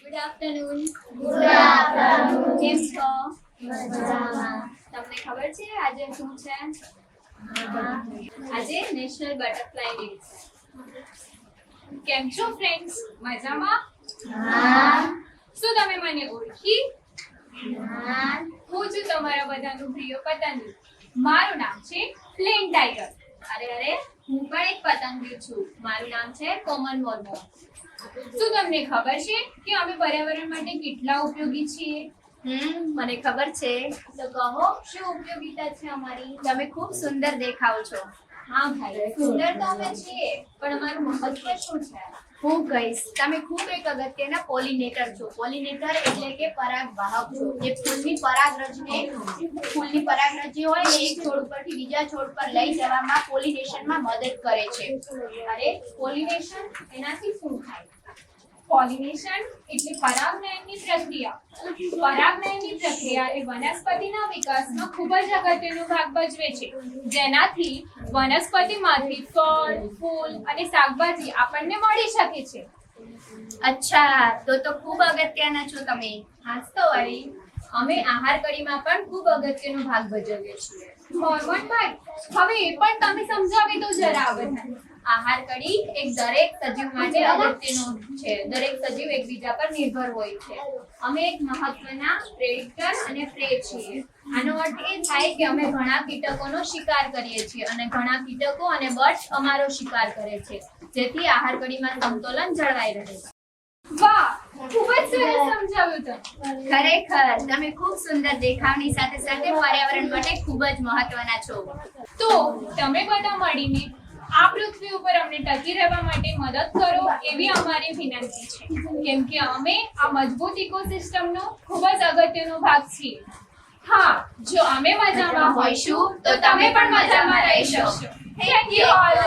Good afternoon. Good afternoon. કેમ છો? મજામાં. તમને ખબર છે આજે શું છે? આજે નેશનલ બટરફ્લાય ડે છે. કેમ છો ફ્રેન્ડ્સ? મજામાં? હા. શું તમે મને ઓળખી? હા. હું છું તમારા બધાનું પ્રિય પતંગી. મારું નામ છે પ્લેન ટાઈગર. અરે હું પણ એક પતંગી છું. મારું નામ છે કોમલ મોર્મો. શું તમને ખબર છે કે અમે પર્યાવરણ માટે કેટલા ઉપયોગી છીએ? મને ખબર છે. તો કહો શું ઉપયોગિતા છે અમારી? તમે ખૂબ સુંદર દેખાવ છો. હા ભાઈ, સુંદર તો અમે છીએ, પણ અમારું મહત્વ શું છે? હું કહીશ, તમે ખૂબ એક અગત્યના પોલિનેટર છો. પોલિનેટર એટલે કે પરાગવાહક છો. જે ફૂલની પરાગરજ હોય ને એક છોડ પરથી બીજા છોડ પર લઈ જવામાં પોલિનેશનમાં મદદ કરે છે. અરે પોલિનેશન એનાથી શું થાય? પોલિનેશન એટલે પરાગનયનની પ્રક્રિયા. પરાગનયનની પ્રક્રિયા એ વનસ્પતિના વિકાસમાં ખૂબ જ અગત્યનો ભાગ ભજવે છે, જેનાથી વનસ્પતિમાંથી ફળ, ફૂલ અને શાકભાજી આપણને મળી શકે છે. અચ્છા, તો ખૂબ અગત્યના છો તમે. હાસ તો વળી, અમે આહાર કડીમાં પણ ખૂબ અગત્યનો ભાગ ભજવીએ છીએ. હોર્મોન પણ હવે એ પણ તમે સમજાવી દો જરા આ બધાને. આહાર કડી એક દરેક સજીવ માટે અગત્યનો છે. દરેક સજીવ એકબીજા પર નિર્ભર હોય છે. અમે એક મહત્વના પ્રેડિક્ટર અને પ્રે છીએ. આનો અર્થ એ થાય કે અમે ઘણા કીટકોનો શિકાર કરીએ છીએ અને ઘણા કીટકો અને બર્ડ્સ અમારો શિકાર કરે છે, જેથી આહાર કડીમાં સંતુલન જળવાઈ રહે. વાહ, ખૂબ જ સરસ સમજાવ્યું તમે. ખરેખર તમે ખૂબ સુંદર દેખાવની સાથે સાથે પર્યાવરણ માટે ખૂબ જ મહત્વના છો. તો તમે બધા મળીને આ પૃથ્વી ઉપર અમને ટકી રહેવા માટે મદદ કરો એવી અમારી વિનંતી છે, કેમ કે અમે આ મજબૂત ઇકોસિસ્ટમનો ખૂબ જ અગત્યનો ભાગ છીએ. હા, જો અમે મજામાં હોઈશું તો તમે પણ મજામાં રહી શકશો. Thank you all.